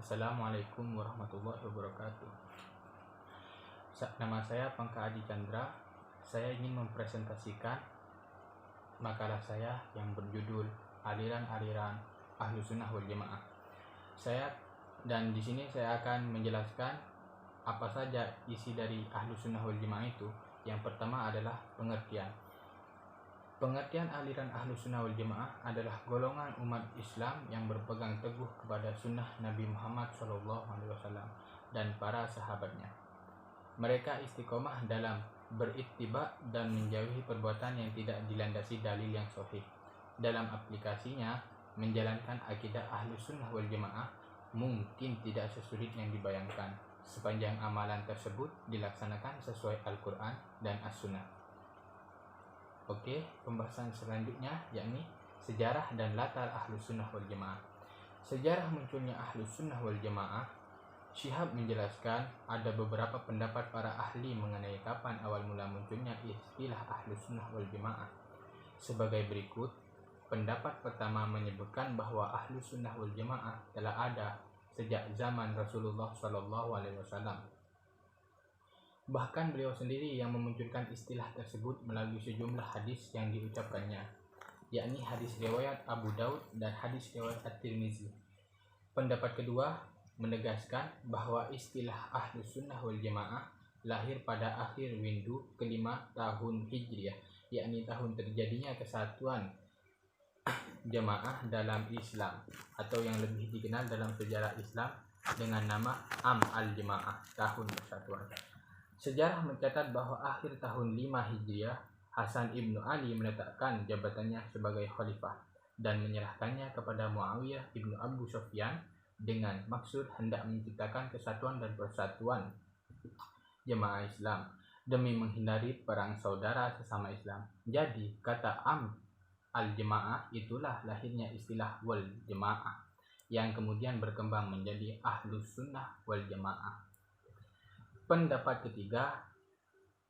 Assalamualaikum warahmatullahi wabarakatuh. Nama saya Pangka Adi Chandra. Saya ingin mempresentasikan makalah saya yang berjudul Aliran-aliran Ahlus Sunnah wal Jamaah. Di sini saya akan menjelaskan apa saja isi dari Ahlus Sunnah wal Jamaah itu. Yang pertama adalah pengertian. Pengertian aliran Ahlus Sunnah wal Jamaah adalah golongan umat Islam yang berpegang teguh kepada sunnah Nabi Muhammad SAW dan para sahabatnya. Mereka istiqomah dalam berittiba dan menjauhi perbuatan yang tidak dilandasi dalil yang sahih. Dalam aplikasinya, menjalankan akidah Ahlus Sunnah wal Jamaah mungkin tidak sesulit yang dibayangkan, sepanjang amalan tersebut dilaksanakan sesuai Al-Quran dan As-Sunnah. Oke, pembahasan selanjutnya yakni sejarah dan latar Ahlus Sunnah wal Jamaah. Sejarah munculnya Ahlus Sunnah wal Jamaah, Syihab menjelaskan ada beberapa pendapat para ahli mengenai kapan awal mula munculnya istilah Ahlus Sunnah wal Jamaah. Sebagai berikut, pendapat pertama menyebutkan bahwa Ahlus Sunnah wal Jamaah telah ada sejak zaman Rasulullah SAW. Bahkan beliau sendiri yang memunculkan istilah tersebut melalui sejumlah hadis yang diucapkannya, yakni hadis riwayat Abu Daud dan hadis riwayat At-Tirmizi. Pendapat kedua menegaskan bahwa istilah Ahlus Sunnah wal Jamaah lahir pada akhir windu kelima tahun Hijriah, yakni tahun terjadinya kesatuan jamaah dalam Islam, atau yang lebih dikenal dalam sejarah Islam dengan nama Am al-Jamaah, tahun persatuan. Sejarah mencatat bahwa akhir tahun 5 Hijriah, Hasan ibnu Ali meletakkan jabatannya sebagai khalifah dan menyerahkannya kepada Muawiyah ibnu Abu Sufyan dengan maksud hendak menciptakan kesatuan dan persatuan jemaah Islam demi menghindari perang saudara sesama Islam. Jadi kata Am al-Jamaah itulah lahirnya istilah wal Jamaah yang kemudian berkembang menjadi Ahlus Sunnah wal Jamaah. Pendapat ketiga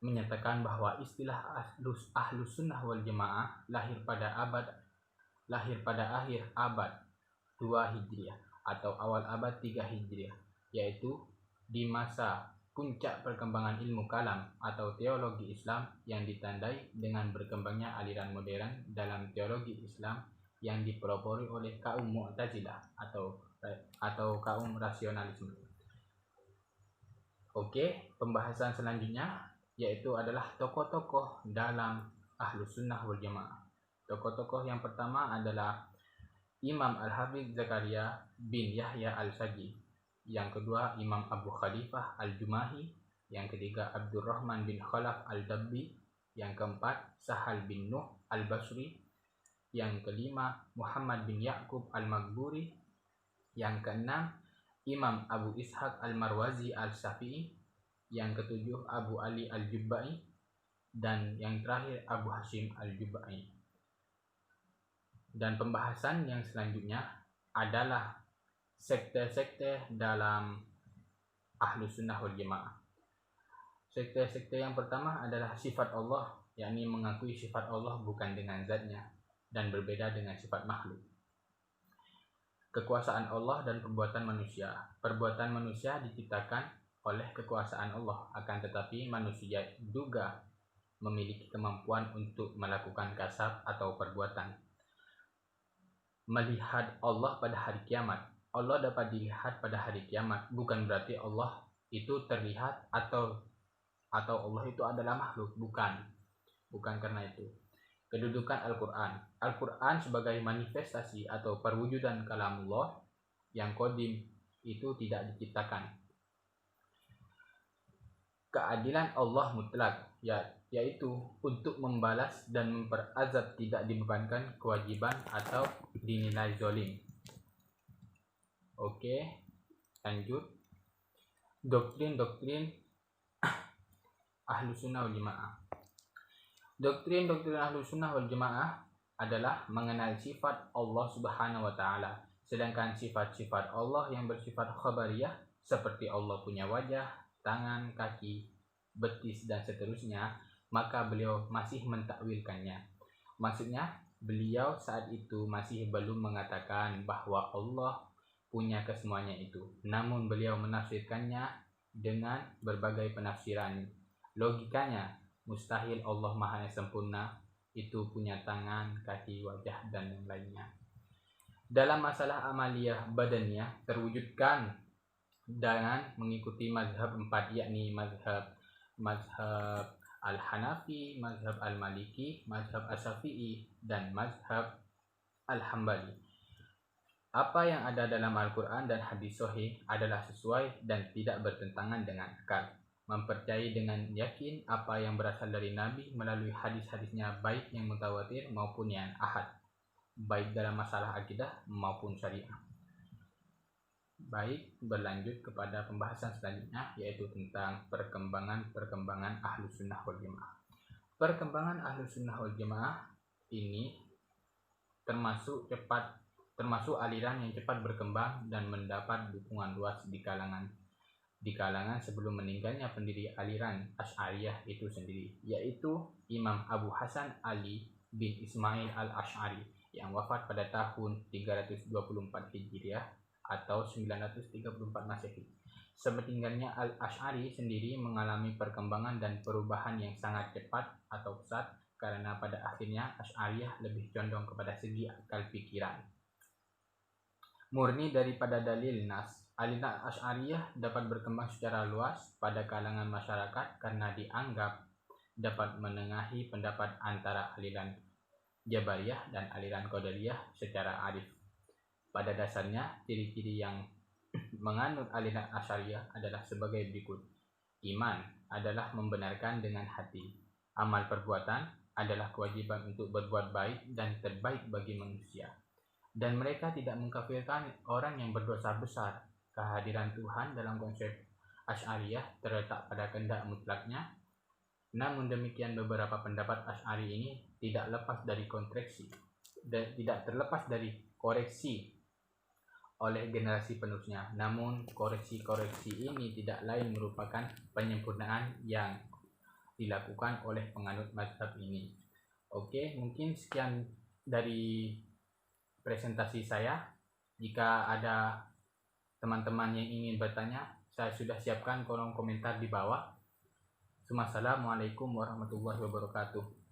menyatakan bahwa istilah Ahlus Sunnah wal Jamaah lahir pada akhir abad 2 Hijriah atau awal abad 3 Hijriah, yaitu di masa puncak perkembangan ilmu kalam atau teologi Islam yang ditandai dengan berkembangnya aliran modern dalam teologi Islam yang dipelopori oleh kaum Mu'tazilah atau kaum rasionalisme. Oke, pembahasan selanjutnya yaitu adalah tokoh-tokoh dalam Ahlus Sunnah wal Jamaah. Tokoh-tokoh yang pertama adalah Imam Al-Hafidz Zakaria bin Yahya Al-Sagi. Yang kedua Imam Abu Khalifah Al-Jumahi. Yang ketiga Abdurrahman bin Khalaf Al-Dabbi. Yang keempat Sahal bin Nuh Al-Basri. Yang kelima Muhammad bin Ya'qub Al-Maghburi. Yang keenam Imam Abu Ishaq Al-Marwazi Al-Syafi'i. Yang ketujuh Abu Ali Al-Jubba'i. Dan yang terakhir Abu Hashim Al-Jubba'i. Dan pembahasan yang selanjutnya adalah sekte-sekte dalam Ahlus Sunnah wal Jamaah. Sekte-sekte yang pertama adalah sifat Allah, yakni mengakui sifat Allah bukan dengan zatnya dan berbeda dengan sifat makhluk. Kekuasaan Allah dan perbuatan manusia. Perbuatan manusia diciptakan oleh kekuasaan Allah, akan tetapi manusia juga memiliki kemampuan untuk melakukan kasab atau perbuatan. Melihat Allah pada hari kiamat. Allah dapat dilihat pada hari kiamat, bukan berarti Allah itu terlihat atau Allah itu adalah makhluk, bukan karena itu. Kedudukan Al-Quran. Al-Quran sebagai manifestasi atau perwujudan kalamullah yang qadim itu tidak diciptakan. Keadilan Allah mutlak, yaitu untuk membalas dan memperazab tidak dibebankan kewajiban atau dinilai zalim. Oke, lanjut. Doktrin-doktrin Ahlus Sunnah wal Jamaah. Doktrin-doktrin Ahlus Sunnah wal Jamaah adalah mengenal sifat Allah Subhanahu wa taala. Sedangkan sifat-sifat Allah yang bersifat khabariyah seperti Allah punya wajah, tangan, kaki, betis dan seterusnya, maka beliau masih mentakwilkannya. Maksudnya, beliau saat itu masih belum mengatakan bahwa Allah punya kesemuanya itu. Namun beliau menafsirkannya dengan berbagai penafsiran. Logikanya, mustahil Allah Maha Sempurna itu punya tangan, kaki, wajah, dan yang lainnya. Dalam masalah amaliyah badaniyah terwujudkan dengan mengikuti mazhab 4, yakni mazhab Al-Hanafi, mazhab Al-Maliki, mazhab Asy-Syafi'i, dan mazhab Al-Hambali. Apa yang ada dalam Al-Quran dan hadis sahih adalah sesuai dan tidak bertentangan dengan akal. Mempercayai dengan yakin apa yang berasal dari Nabi melalui hadis-hadisnya, baik yang mutawatir maupun yang ahad, baik dalam masalah akidah maupun syariah. Baik, berlanjut kepada pembahasan selanjutnya, yaitu tentang perkembangan Ahlus Sunnah wal Jamaah. Perkembangan Ahlus Sunnah wal Jamaah ini termasuk aliran yang cepat berkembang dan mendapat dukungan luas di kalangan sebelum meninggalnya pendiri aliran Asy'ariyah itu sendiri, yaitu Imam Abu Hasan Ali bin Ismail al-Asy'ari yang wafat pada tahun 324 Hijriah atau 934 Masehi. Sepeninggalnya Al-Asy'ari sendiri mengalami perkembangan dan perubahan yang sangat cepat atau pesat, karena pada akhirnya Asy'ariyah lebih condong kepada segi akal pikiran murni daripada dalil nas. Aliran Asy'ariyah dapat berkembang secara luas pada kalangan masyarakat karena dianggap dapat menengahi pendapat antara aliran Jabariyah dan aliran Qadariyah secara arif. Pada dasarnya, ciri-ciri yang menganut aliran Asy'ariyah adalah sebagai berikut. Iman adalah membenarkan dengan hati. Amal perbuatan adalah kewajiban untuk berbuat baik dan terbaik bagi manusia. Dan mereka tidak mengkafirkan orang yang berdosa besar. Kehadiran Tuhan dalam konsep Asy'ariyah terletak pada kehendak mutlaknya. Namun demikian, beberapa pendapat Asy'ari ini tidak terlepas dari koreksi oleh generasi penerusnya. Namun koreksi-koreksi ini tidak lain merupakan penyempurnaan yang dilakukan oleh penganut mazhab ini. Oke, mungkin sekian dari presentasi saya. Jika ada teman-teman yang ingin bertanya, saya sudah siapkan kolom komentar di bawah. Assalamualaikum warahmatullahi wabarakatuh.